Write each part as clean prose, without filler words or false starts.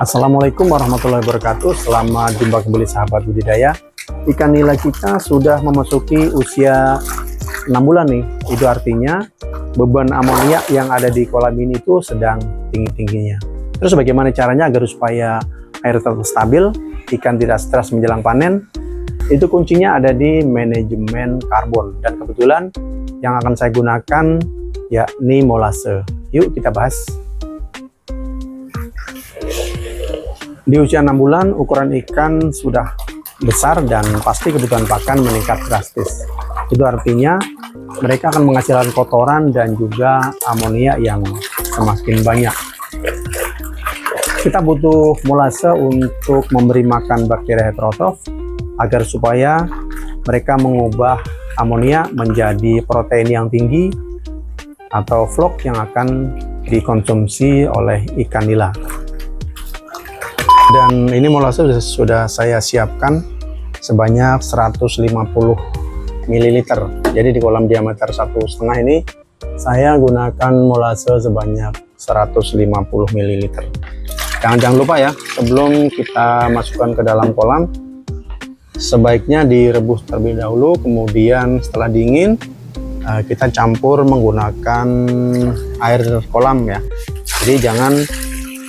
Assalamualaikum warahmatullahi wabarakatuh. Selamat jumpa kembali sahabat budidaya. Ikan nila kita sudah memasuki usia 6 bulan nih. Itu artinya beban amonia yang ada di kolam ini itu sedang tinggi-tingginya. Terus bagaimana caranya agar supaya air tetap stabil, ikan tidak stres menjelang panen? Itu kuncinya ada di manajemen karbon. Dan kebetulan yang akan saya gunakan yakni molase. Yuk kita bahas. Di usia 6 bulan, ukuran ikan sudah besar dan pasti kebutuhan pakan meningkat drastis. Itu artinya mereka akan menghasilkan kotoran dan juga amonia yang semakin banyak. Kita butuh molase untuk memberi makan bakteri heterotrof agar supaya mereka mengubah amonia menjadi protein yang tinggi atau vlog yang akan dikonsumsi oleh ikan nila. Dan ini molase sudah saya siapkan sebanyak 150 ml. Jadi di kolam diameter 1,5 ini saya gunakan molase sebanyak 150 ml. Jangan lupa ya, sebelum kita masukkan ke dalam kolam, sebaiknya direbus terlebih dahulu, kemudian setelah dingin kita campur menggunakan air kolam ya. Jadi jangan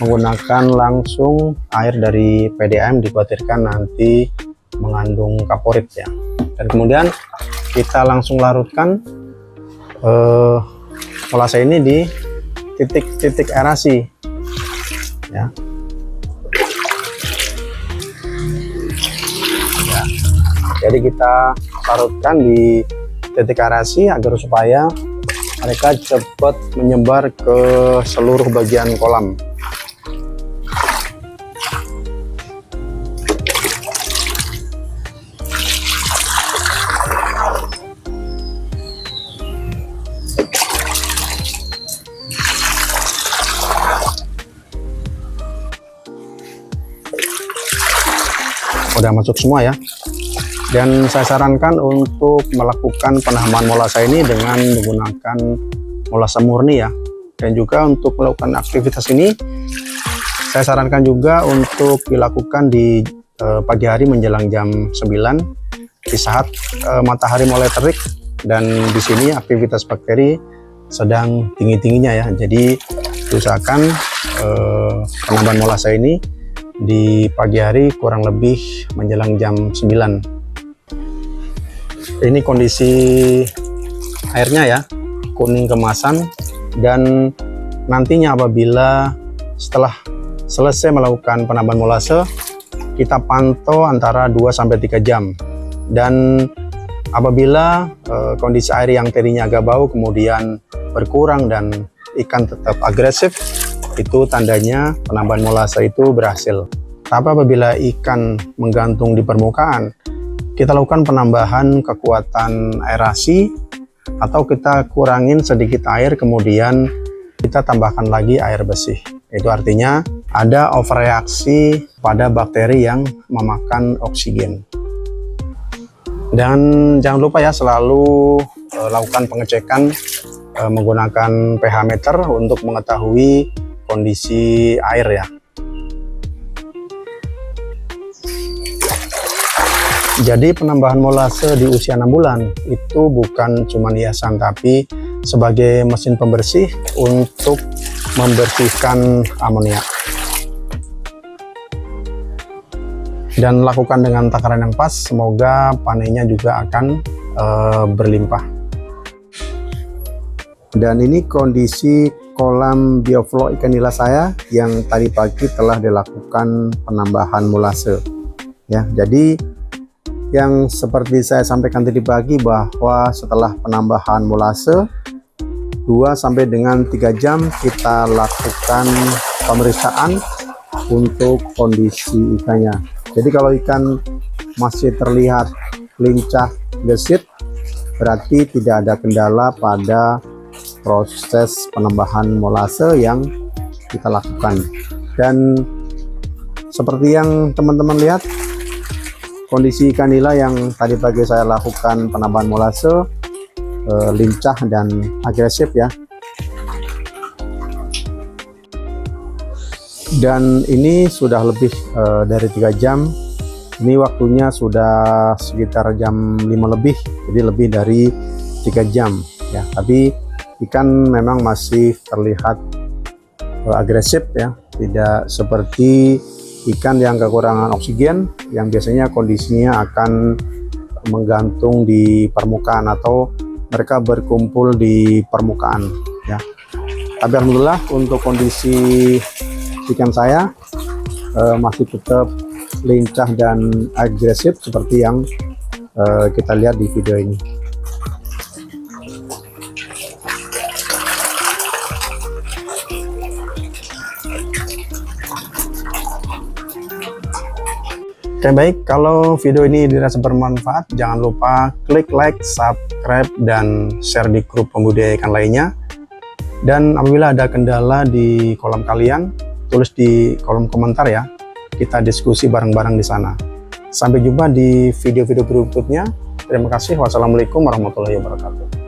menggunakan langsung air dari PDAM, dikhawatirkan nanti mengandung kaporit ya. Dan kemudian kita langsung larutkan molase ini di titik-titik aerasi ya. Jadi kita larutkan di titik aerasi agar supaya mereka cepat menyebar ke seluruh bagian kolam. Udah masuk semua ya. Dan saya sarankan untuk melakukan penambahan molase ini dengan menggunakan molase murni ya. Dan juga untuk melakukan aktivitas ini saya sarankan juga untuk dilakukan di pagi hari menjelang jam 9 di saat matahari mulai terik, dan di sini aktivitas bakteri sedang tinggi-tingginya ya. Jadi usahakan penambahan molase ini di pagi hari kurang lebih menjelang jam 9. Ini kondisi airnya ya, kuning kemasan. Dan nantinya apabila setelah selesai melakukan penambahan molase, kita pantau antara 2-3 jam. Dan apabila kondisi air yang tadinya agak bau kemudian berkurang dan ikan tetap agresif, itu tandanya penambahan molase itu berhasil. Tapi apabila ikan menggantung di permukaan, kita lakukan penambahan kekuatan aerasi atau kita kurangin sedikit air, kemudian kita tambahkan lagi air bersih. Itu artinya ada overreaksi pada bakteri yang memakan oksigen. Dan jangan lupa ya, selalu lakukan pengecekan menggunakan pH meter untuk mengetahui kondisi air ya. Jadi penambahan molase di usia 6 bulan itu bukan cuma hiasan, tapi sebagai mesin pembersih untuk membersihkan amonia. Dan lakukan dengan takaran yang pas, semoga panennya juga akan berlimpah. Dan ini kondisi kolam bioflow ikan nila saya yang tadi pagi telah dilakukan penambahan molase ya. Jadi yang seperti saya sampaikan tadi pagi, bahwa setelah penambahan molase 2-3 jam kita lakukan pemeriksaan untuk kondisi ikannya. Jadi kalau ikan masih terlihat lincah gesit, berarti tidak ada kendala pada proses penambahan molase yang kita lakukan. Dan seperti yang teman-teman lihat, kondisi ikan nila yang tadi pagi saya lakukan penambahan molase lincah dan agresif ya. Dan ini sudah lebih dari 3 jam. Ini waktunya sudah sekitar jam 5 lebih, jadi lebih dari 3 jam ya. Tapi ikan memang masih terlihat agresif ya, tidak seperti ikan yang kekurangan oksigen yang biasanya kondisinya akan menggantung di permukaan atau mereka berkumpul di permukaan ya. Tapi alhamdulillah untuk kondisi ikan saya masih tetap lincah dan agresif seperti yang kita lihat di video ini. Oke baik, kalau video ini dirasa bermanfaat, jangan lupa klik like, subscribe, dan share di grup pembudidaya ikan lainnya. Dan apabila ada kendala di kolam kalian, tulis di kolom komentar ya. Kita diskusi bareng-bareng di sana. Sampai jumpa di video-video berikutnya. Terima kasih. Wassalamualaikum warahmatullahi wabarakatuh.